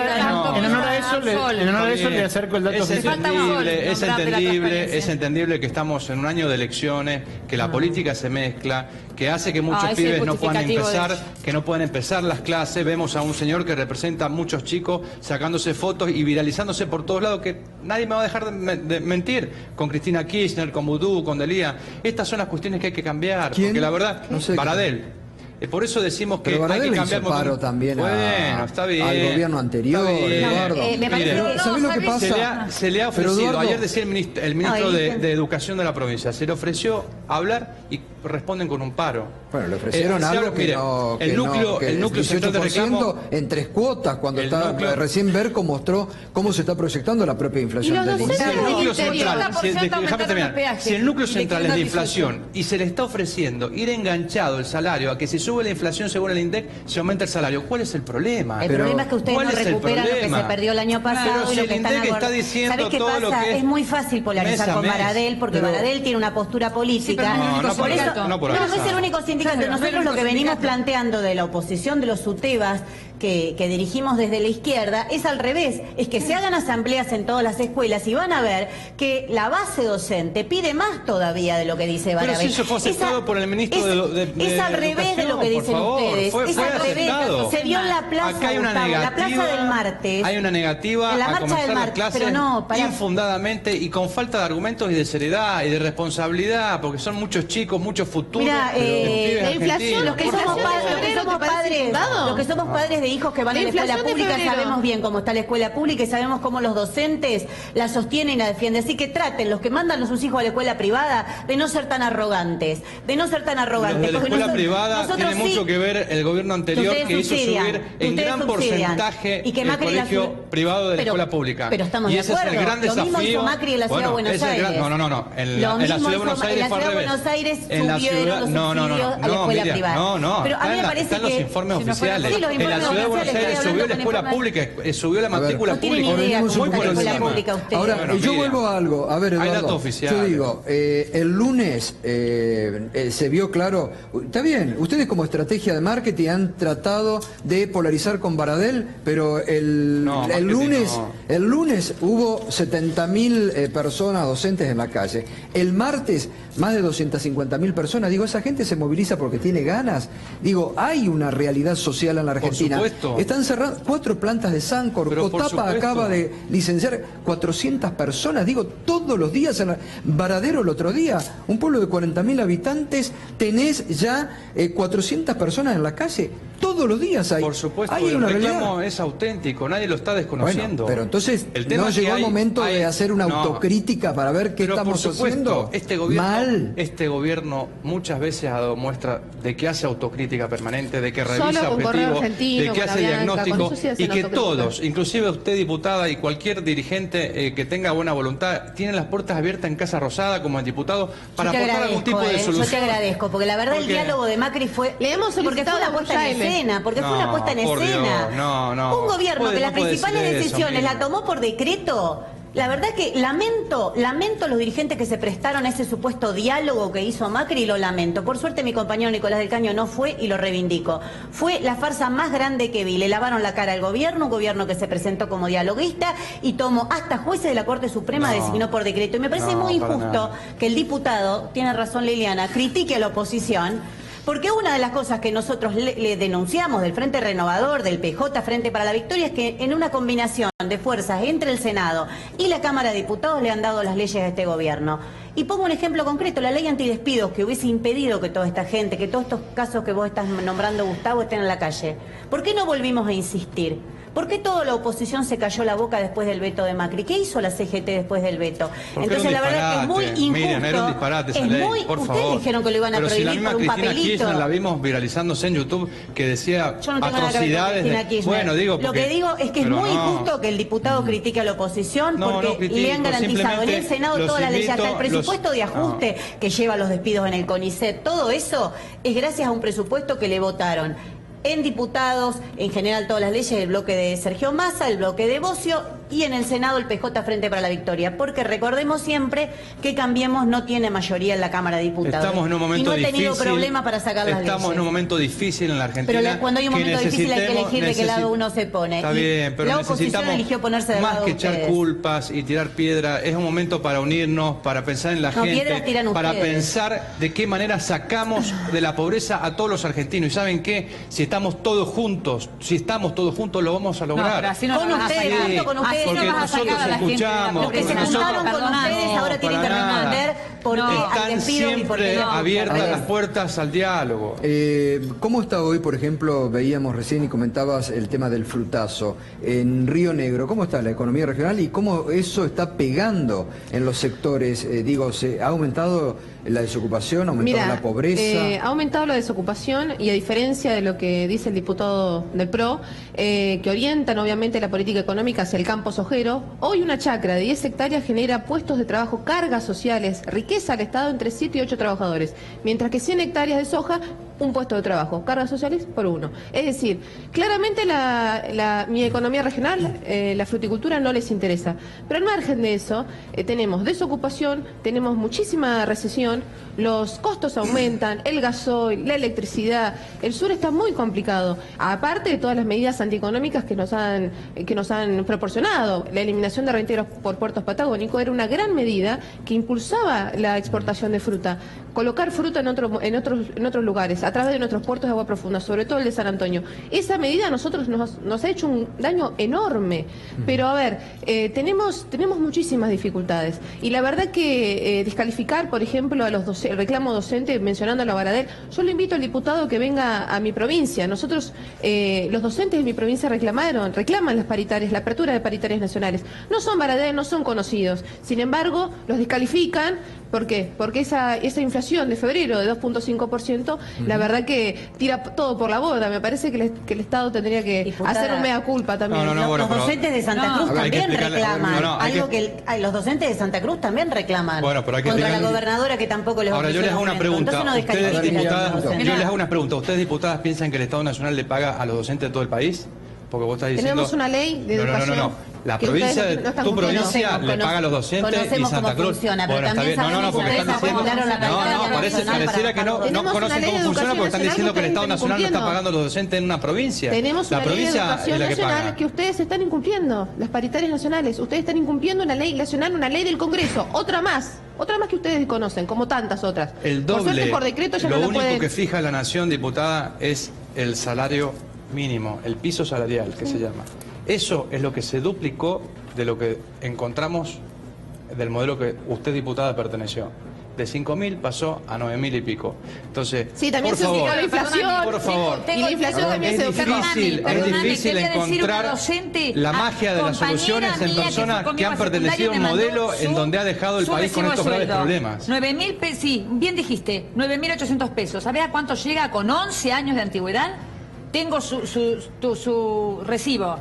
E: a eso le acerco el dato oficial.
H: Es entendible que estamos en un año de elecciones, que la política se mezcla, que hace que muchos pibes no puedan empezar las clases. Vemos a un señor que representa a muchos chicos sacándose fotos y viralizándose por todos lados, que nadie me va a dejar de mentir, con Cristina Kirchner, con Vudú, con Delía. Estas son las cuestiones que hay que cambiar, porque la verdad,
A: no sé,
H: Baradel. Por eso decimos que hay que cambiar.
A: Paro también
H: está bien,
A: al gobierno anterior, Eduardo. ¿Sabés lo que pasa?
H: Se le ha ofrecido,
A: Eduardo,
H: ayer decía el ministro de Educación de la provincia, se le ofreció hablar y responden con un paro.
A: Bueno, le ofrecieron algo que
H: el núcleo central de reclamo
A: en 3 cuotas, cuando está recién Berco mostró cómo se está proyectando la propia inflación del INDEC.
H: Si el núcleo central es de inflación y se le está ofreciendo ir enganchado el salario a que si sube la inflación según el INDEC se aumenta el salario, ¿cuál es el problema?
G: El problema es que ustedes no recuperan lo que se perdió el año pasado.
H: Pero si el INDEC está diciendo
G: ¿sabés qué
H: todo
G: pasa?
H: lo que
G: es muy fácil polarizar con Baradel, porque Baradel tiene una postura política. No es el único sindicato. Nosotros lo que venimos planteando de la oposición de los UTEBAS que dirigimos desde la izquierda es al revés, es que se hagan asambleas en todas las escuelas y van a ver que la base docente pide más todavía de lo que dice Baradel.
H: Pero si eso fue aceptado por el ministro de
G: es al revés de lo que dicen ustedes.
H: Fue
G: al revés. Se vio en la plaza,
H: acá hay una
G: Gustavo,
H: negativa,
G: la plaza del martes.
H: Hay una negativa
G: la
H: a comenzar las clases infundadamente y con falta de argumentos y de seriedad y de responsabilidad, porque son muchos chicos, muchos futuros.
G: Mira, la inflación, los que somos padres de hijos que van a la escuela pública sabemos bien cómo está la escuela pública y sabemos cómo los docentes la sostienen y la defienden. Así que traten, los que mandan a sus hijos a la escuela privada, de no ser tan arrogantes. De no ser tan arrogantes.
H: De la escuela privada tiene mucho que ver el gobierno anterior que hizo subir en gran porcentaje el colegio privado de la escuela pública.
G: Pero estamos de acuerdo.
H: Ese es el gran desafío.
G: Lo mismo hizo Macri en la ciudad de Buenos Aires.
H: No. En la ciudad de Buenos Aires fue al revés.
G: En la ciudad de Buenos Aires subieron los subsidios a la escuela privada.
H: Pero a mí me parece que
G: los
H: informes oficiales.
G: En la ciudad
H: de Buenos Aires subió la escuela pública, subió la matrícula pública.
G: Muy por encima.
A: Ahora, yo vuelvo a algo. A ver, Eduardo, yo digo, el lunes se vio claro, está bien, ustedes como estrategia de marketing han tratado de polarizar con Baradel, pero el lunes hubo 70.000 personas docentes en la calle. El martes, más de 250.000 personas. Digo, esa gente se moviliza porque tiene ganas. Digo, hay una realidad social en la Argentina.
H: Por supuesto.
A: Están cerrando 4 plantas de Sancor. Cotapa acaba de licenciar 400 personas. Digo, todos los días. Varadero el otro día, un pueblo de 40.000 habitantes, tenés ya 400 personas en la calle. Todos los días hay.
H: Por supuesto,
A: hay
H: el reclamo es auténtico, nadie lo está desconociendo.
A: Bueno, pero entonces no llegó el momento de hacer una autocrítica para ver qué estamos haciendo.
H: Este gobierno muchas veces ha dado muestra de que hace autocrítica permanente, de que revisa objetivos, de que hace diagnóstico y que todos, inclusive usted diputada y cualquier dirigente que tenga buena voluntad, tienen las puertas abiertas en Casa Rosada como diputado para aportar algún tipo de solución.
G: Yo te agradezco, porque la verdad el diálogo de Macri fue porque fue una puesta en escena, porque fue una puesta en escena. Un gobierno que las principales decisiones la tomó por decreto. La verdad que lamento los dirigentes que se prestaron a ese supuesto diálogo que hizo Macri, lo lamento. Por suerte mi compañero Nicolás del Caño no fue y lo reivindico. Fue la farsa más grande que vi. Le lavaron la cara al gobierno, un gobierno que se presentó como dialoguista y tomó hasta jueces de la Corte Suprema designó por decreto. Y me parece muy injusto que el diputado, tiene razón Liliana, critique a la oposición. Porque una de las cosas que nosotros le denunciamos del Frente Renovador, del PJ Frente para la Victoria, es que en una combinación de fuerzas entre el Senado y la Cámara de Diputados le han dado las leyes a este gobierno. Y pongo un ejemplo concreto, la ley antidespidos que hubiese impedido que toda esta gente, que todos estos casos que vos estás nombrando, Gustavo, estén en la calle. ¿Por qué no volvimos a insistir? ¿Por qué toda la oposición se cayó la boca después del veto de Macri? ¿Qué hizo la CGT después del veto? Entonces la verdad que es muy injusto.
H: Miriam, era un disparate esa ley, por favor.
G: Ustedes dijeron que lo iban a prohibir
H: si la
G: por un
H: Cristina
G: papelito.
H: Kirchner la vimos viralizándose en YouTube que decía
G: Yo no tengo nada que ver con
H: atrocidades.
G: Cristina Kirchner.
H: Bueno, digo
G: lo que digo es que es muy injusto que el diputado critique a la oposición porque le han garantizado en el Senado todas las leyes, hasta el presupuesto de ajuste que lleva los despidos en el CONICET. Todo eso es gracias a un presupuesto que le votaron en diputados, en general todas las leyes, el bloque de Sergio Massa, el bloque de Bocio y en el Senado el PJ Frente para la Victoria, porque recordemos siempre que Cambiemos no tiene mayoría en la Cámara de Diputados.
H: Estamos en un momento
G: y no ha tenido
H: difícil,
G: problemas para sacar las leyes.
H: Estamos en un momento difícil en la Argentina.
G: Pero cuando hay un momento difícil hay que elegir de qué lado uno se pone.
H: Está bien, pero
G: la oposición eligió ponerse del
H: más
G: lado
H: que
G: de
H: echar
G: ustedes.
H: culpas y tirar piedra. Es un momento para unirnos, para pensar en la
G: piedras tiran
H: gente, para
G: ustedes.
H: pensar de qué manera sacamos de la pobreza a todos los argentinos. Y ¿saben qué? Si estamos todos juntos, lo vamos a lograr.
J: No, pero así no
G: con
J: lo vas a
G: ustedes,
J: sacar.
G: junto con ustedes,
J: Así
G: no
J: no
G: vas a
J: vas a
G: sacar
J: sacar a la gente de la
H: escuchamos,
G: Los que se
J: pobreza.
G: juntaron con
J: Perdona,
G: ustedes ahora tienen que
H: para nada.
G: responder porque hay
H: Están
G: despidos y porque
H: siempre
G: no.
H: abiertas las puertas al diálogo.
A: ¿Cómo está hoy, por ejemplo, veíamos recién y comentabas el tema del frutazo en Río Negro? ¿Cómo está la economía regional y cómo eso está pegando en los sectores? ¿Ha aumentado la desocupación, ha aumentado la pobreza?
F: Ha aumentado la desocupación y a diferencia de lo que dice el diputado del PRO, que orientan obviamente la política económica hacia el campo sojero, hoy una chacra de 10 hectáreas genera puestos de trabajo, cargas sociales, riqueza al Estado entre 7 y 8 trabajadores, mientras que 100 hectáreas de soja, un puesto de trabajo, cargas sociales por uno. Es decir, claramente mi economía regional, la fruticultura no les interesa, pero al margen de eso, tenemos desocupación, tenemos muchísima recesión, los costos aumentan, el gasoil, la electricidad, el sur está muy complicado, aparte de todas las medidas antieconómicas que nos han proporcionado. La eliminación de renteros por puertos patagónicos era una gran medida que impulsaba la exportación de fruta, colocar fruta en otros lugares, a través de nuestros puertos de agua profunda, sobre todo el de San Antonio. Esa medida a nosotros nos ha hecho un daño enorme, pero a ver, tenemos muchísimas dificultades y la verdad que descalificar, por ejemplo, a el reclamo docente, mencionando a la Baradel, yo le invito al diputado que venga a mi provincia. Nosotros, los docentes de mi provincia reclaman las paritarias, la apertura de paritarias nacionales. No son Baradel, no son conocidos, sin embargo, los descalifican. ¿Por qué? Porque esa inflación de febrero de 2.5%, la verdad que tira todo por la borda. Me parece que el Estado tendría que hacer un mea culpa también.
G: Los docentes de Santa Cruz también reclaman. Los docentes de Santa Cruz también reclaman.
H: Bueno, pero hay que
G: contra la gobernadora que tampoco les
H: Ahora yo les hago una pregunta.
G: Ustedes
H: diputadas, ¿ustedes diputadas piensan que el Estado Nacional le paga a los docentes de todo el país? Porque vos estás diciendo...
F: Tenemos una ley de educación.
H: No. La provincia, tu provincia le paga a los docentes y Santa Cruz.
G: Funciona, pero también sabemos
H: porque están diciendo... pareciera que no conocen cómo funciona porque están diciendo que el Estado Nacional no está pagando a los docentes en una provincia.
F: Tenemos una ley de educación nacional que ustedes están incumpliendo, las paritarias nacionales. Ustedes están incumpliendo una ley nacional, una ley del Congreso, otra más que ustedes conocen, como tantas otras.
H: El doble,
F: por suerte, por decreto ya
H: lo
F: no
H: único
F: pueden...
H: que fija la Nación, diputada, es el salario mínimo, el piso salarial que se llama. Eso es lo que se duplicó de lo que encontramos del modelo que usted, diputada, perteneció. De 5.000 pasó a 9.000 y pico. Entonces,
F: sí, también
H: por favor,
F: la inflación.
H: Por favor.
F: Y la inflación también se
H: es difícil encontrar la magia de las soluciones en personas que han pertenecido a un modelo en donde ha dejado el país con estos graves problemas.
J: 9.000 pesos, sí, bien dijiste, 9.800 pesos. ¿Sabés a cuánto llega con 11 años de antigüedad? Tengo su recibo.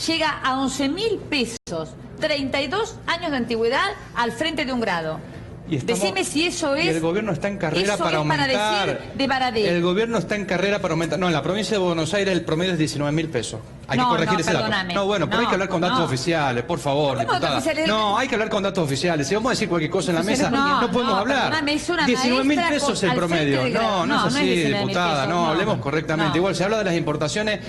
J: Llega a 11.000 pesos, 32 años de antigüedad al frente de un grado. Decime si eso es...
H: Y el gobierno está en carrera para aumentar.
J: Para decir de Baradel.
H: El gobierno está en carrera para aumentar. No, en la provincia de Buenos Aires el promedio es 19.000 pesos. Hay que corregir ese dato. No, bueno, pero hay que hablar con datos oficiales, por favor, diputada. No, hay que hablar con datos oficiales. Si vamos a decir cualquier cosa en la mesa, no podemos hablar. 19.000 pesos el promedio. No es así, diputada. No, hablemos correctamente. Igual se habla de las importaciones.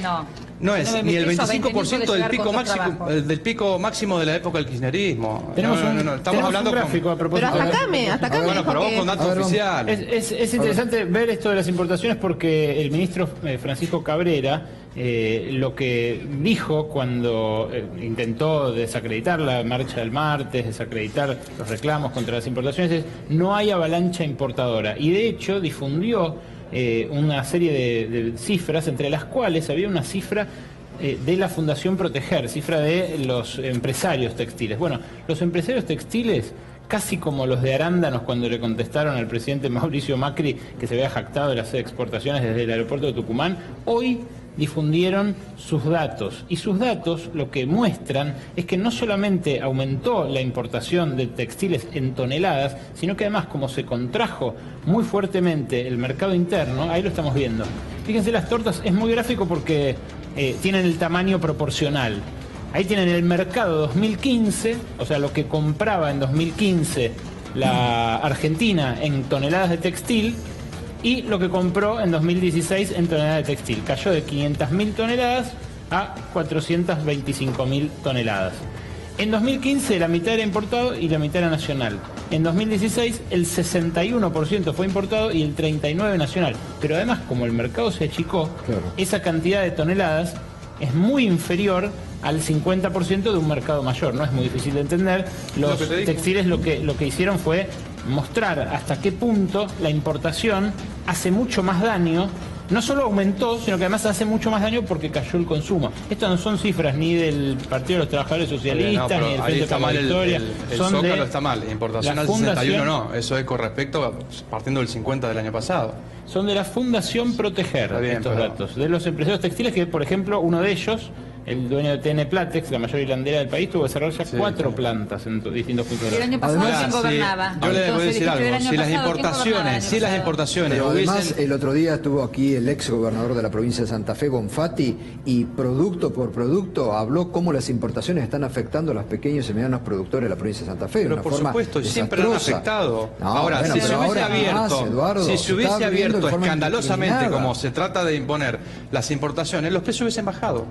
H: No es ni el 25% del pico máximo de la época del kirchnerismo. Estamos hablando
E: un gráfico a propósito.
F: Pero hasta acá
H: bueno, pero vos con datos oficiales.
E: Es interesante ver esto de las importaciones porque el ministro Francisco Cabrera lo que dijo cuando intentó desacreditar la marcha del martes, desacreditar los reclamos contra las importaciones, es no hay avalancha importadora. Y de hecho difundió una serie de cifras, entre las cuales había una cifra de la Fundación Proteger, cifra de los empresarios textiles. Bueno, los empresarios textiles, casi como los de Arándanos cuando le contestaron al presidente Mauricio Macri que se había jactado de las exportaciones desde el aeropuerto de Tucumán, hoy difundieron sus datos. Y sus datos lo que muestran es que no solamente aumentó la importación de textiles en toneladas, sino que además, como se contrajo muy fuertemente el mercado interno, ahí lo estamos viendo. Fíjense las tortas, es muy gráfico porque tienen el tamaño proporcional. Ahí tienen el mercado 2015, o sea, lo que compraba en 2015 la Argentina en toneladas de textil y lo que compró en 2016 en toneladas de textil. Cayó de 500.000 toneladas a 425.000 toneladas. En 2015 la mitad era importado y la mitad era nacional. En 2016 el 61% fue importado y el 39% nacional. Pero además, como el mercado se achicó, esa cantidad de toneladas es muy inferior al 50% de un mercado mayor. No es muy difícil de entender. Los textiles lo que hicieron fue mostrar hasta qué punto la importación hace mucho más daño. No solo aumentó, sino que además hace mucho más daño porque cayó el consumo. Estas no son cifras ni del Partido de los Trabajadores Socialistas, ni del Frente para la Victoria.
H: El Zócalo está mal, importación al 61 no. Eso es con respecto, partiendo del 50 del año pasado.
E: Son de la Fundación Proteger, estos datos. De los empresarios textiles que, por ejemplo, uno de ellos, el dueño de TN Platex, la mayor hilandera del país, tuvo que cerrar ya 4 plantas en distintos puntos de la
J: ciudad. El año pasado, ¿quién gobernaba?
H: Yo le voy a decir algo, si las importaciones
A: Pero además, el otro día estuvo aquí el ex gobernador de la provincia de Santa Fe, Bonfatti, y producto por producto habló cómo las importaciones están afectando a los pequeños y medianos productores de la provincia de Santa Fe.
H: Pero por supuesto, siempre han afectado. Ahora, si se hubiese abierto escandalosamente, como se trata de imponer las importaciones, los precios hubiesen bajado.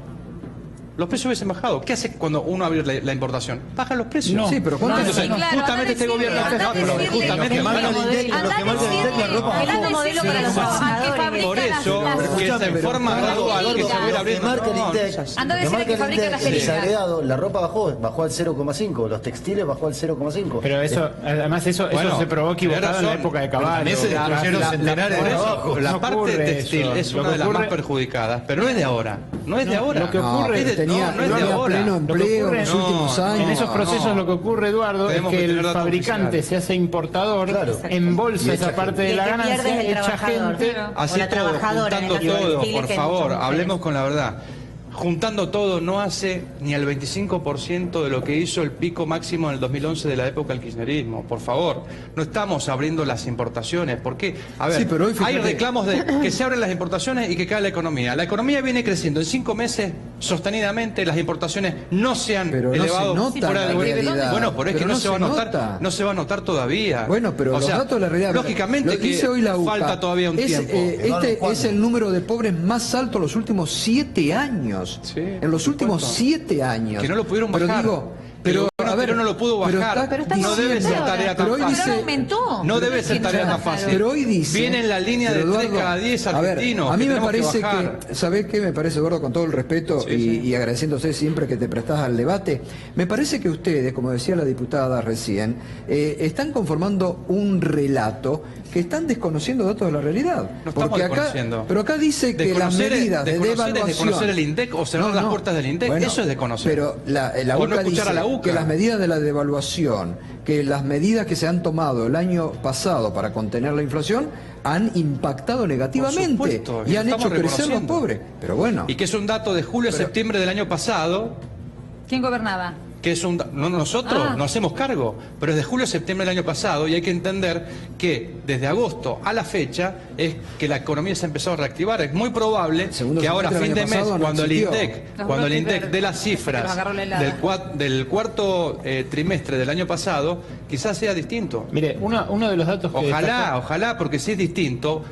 H: Los precios hubiesen bajado. ¿Qué hace cuando uno abre la importación? Bajan los precios.
A: No. Sí, pero ¿cuánto?
H: Entonces, justamente este gobierno justamente por eso que en forma gradual que se hubiera abriendo.
J: Anda a decirle que fabrica las
I: películas. La ropa bajó al 0,5, los textiles bajó al 0,5.
E: Pero eso, además eso se probó equivocado en la época de Caballo.
H: La parte textil es una de las más perjudicadas, pero no es de ahora. No es de ahora.
E: Lo que ocurre es de
A: tenía pleno empleo en los últimos años.
E: En esos procesos lo que ocurre, Eduardo, es que el fabricante se hace importador, embolsa esa parte de la ganancia, echa gente.
H: Así todo, juntando todo, por favor, hablemos con la verdad. Juntando todo, no hace ni el 25% de lo que hizo el pico máximo en el 2011 de la época del kirchnerismo. Por favor, no estamos abriendo las importaciones. ¿Por qué? A ver, pero hay reclamos de que se abren las importaciones y que cae la economía. La economía viene creciendo. En 5 meses, sostenidamente, las importaciones no se han elevado.
A: No se nota
H: bueno, pero es que no se va a notar. No se va a notar todavía.
A: Bueno, pero los datos de la realidad.
H: Lógicamente que hoy la UCA, falta todavía un tiempo.
A: Este es el número de pobres más alto en los últimos 7 años.
H: Sí,
A: en los últimos 7 años.
H: Que no lo pudieron bajar. Pero no lo pudo bajar. No debe ser tarea tan fácil. No debe ser tarea tan fácil.
A: Pero hoy dice...
H: Viene en la línea de 3 cada 10 argentinos.
A: A mí me parece que... ¿Sabés qué? Me parece, Eduardo, con todo el respeto y agradeciéndose siempre que te prestás al debate, me parece que ustedes, como decía la diputada recién, están conformando un relato que están desconociendo datos de la realidad.
H: No estamos desconociendo.
A: Pero acá dice que las medidas de devaluación...
H: ¿Es desconocer el INDEC o cerrar las puertas del INDEC? Eso es desconocer.
A: Pero la UCA dice que las medidas de la devaluación, que las medidas que se han tomado el año pasado para contener la inflación han impactado negativamente y han hecho crecer los pobres. Pero bueno.
H: Y que es un dato de julio a septiembre del año pasado.
J: ¿Quién gobernaba?
H: Que es nosotros no hacemos cargo, pero es de julio a septiembre del año pasado y hay que entender que desde agosto a la fecha es que la economía se ha empezado a reactivar. Es muy probable que ahora, a fin de mes, cuando el INDEC dé las cifras del cuarto trimestre del año pasado, quizás sea distinto.
E: Mire, uno de los datos que
H: ojalá, porque si es distinto,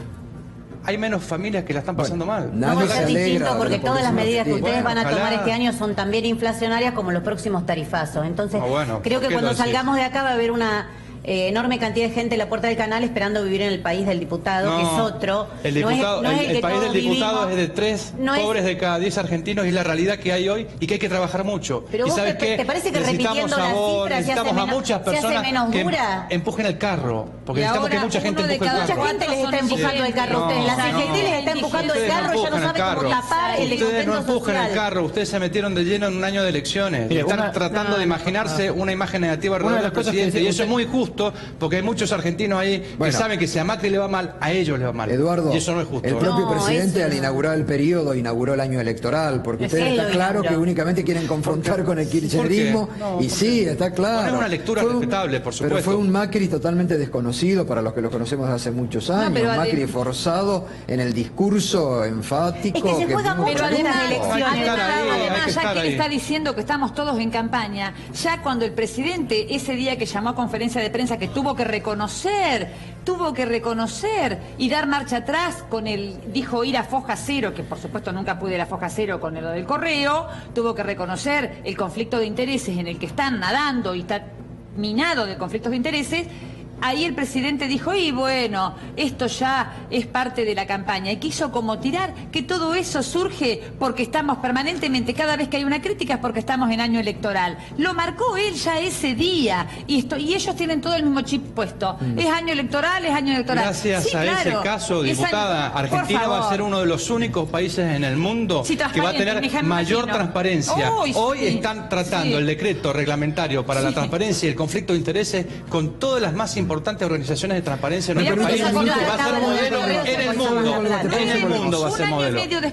H: hay menos familias que la están pasando mal.
G: No va a ser distinto porque todas las medidas que ustedes van a tomar este año son también inflacionarias como los próximos tarifazos. Entonces, creo que cuando salgamos de acá va a haber una enorme cantidad de gente en la puerta del canal esperando vivir en el país del diputado, que es otro.
H: El diputado,
G: no es
H: el
G: que
H: país del
G: todos
H: diputado
G: vivimos.
H: es de 3
G: No es-
H: pobres de cada 10 argentinos y es la realidad que hay hoy y que hay que trabajar mucho.
G: Pero
H: ¿Y
G: vos
H: sabes qué?
G: te parece que
H: Necesitamos
G: repitiendo las
H: sabor,
G: cifras se hace
H: necesitamos a
G: menos-
H: muchas
G: se hace
H: personas
G: menos
H: que
G: dura?
H: empujen el carro, porque
J: Y
H: necesitamos que
J: ahora
H: mucha gente
J: uno de
H: empuje el
J: cada
H: carro.
G: Mucha gente les está empujando el carro a ustedes. La CGT les está empujando el
H: Ustedes
G: carro, ya no
H: empujan el
G: sabe cómo
H: carro.
G: tapar el
H: Ustedes no
G: descontento
H: empujan el
G: social.
H: carro, ustedes se metieron de lleno en un año de elecciones.
E: Mire,
H: Están
E: una-
H: tratando de imaginarse una imagen negativa
E: Una de
H: alrededor
E: las
H: del
E: cosas que
H: presidente y
E: dice
H: eso es muy justo porque hay muchos argentinos ahí que
A: Bueno.
H: saben que si a Macri le va mal, a ellos les va mal.
A: Eduardo,
H: y eso no es justo.
A: el propio
G: No,
A: presidente
G: eso
A: al
G: no.
A: inaugurar el periodo inauguró el año electoral, porque
G: Es
A: ustedes
G: él
A: está
G: lo
A: claro que
G: inauguró.
A: únicamente quieren confrontar con el kirchnerismo, y sí, está claro.
H: Bueno, es una lectura
A: Fue
H: respetable, por
A: Pero
H: supuesto.
A: fue un Macri totalmente desconocido para los que lo conocemos de hace muchos años,
J: pero
A: Macri forzado en el discurso enfático.
G: Es que se juega
A: nunca
G: mucho
J: Pero
G: en las
A: tuvo.
G: elecciones.
H: Hay que estar ahí, hay que
J: además, ya
H: estar
J: que él
H: ahí.
J: está diciendo que estamos todos en campaña, ya cuando el presidente ese día que llamó a conferencia de prensa que tuvo que reconocer y dar marcha atrás con el, dijo ir a foja cero, que por supuesto nunca pude ir a foja cero con lo del correo, tuvo que reconocer el conflicto de intereses en el que están nadando y está minado de conflictos de intereses. Ahí el presidente dijo, y bueno, esto ya es parte de la campaña. Y quiso como tirar que todo eso surge porque estamos permanentemente, cada vez que hay una crítica es porque estamos en año electoral. Lo marcó él ya ese día. Y ellos tienen todo el mismo chip puesto. Es año electoral, es año electoral.
H: Gracias
J: Sí,
H: a ese
J: claro.
H: caso,
J: Es
H: diputada,
J: año- por
H: Argentina va a
J: favor.
H: ser uno de los únicos países en el mundo
J: Sí,
H: que va a
J: transparente,
H: tener
J: me
H: mayor
J: imagino.
H: transparencia.
J: Uy,
H: Hoy
J: sí.
H: están tratando
J: Sí.
H: el decreto reglamentario para la transparencia y el conflicto de intereses con todas las más importantes organizaciones de transparencia en
J: Mirá
H: nuestro
J: cómo
H: país.
J: se acordó
H: Va a ser
J: de
H: modelo
J: Carlos
H: en el
J: Alberto
H: mundo.
A: Salgado.
H: En el mundo va a ser
J: Un año y
H: modelo.
J: medio después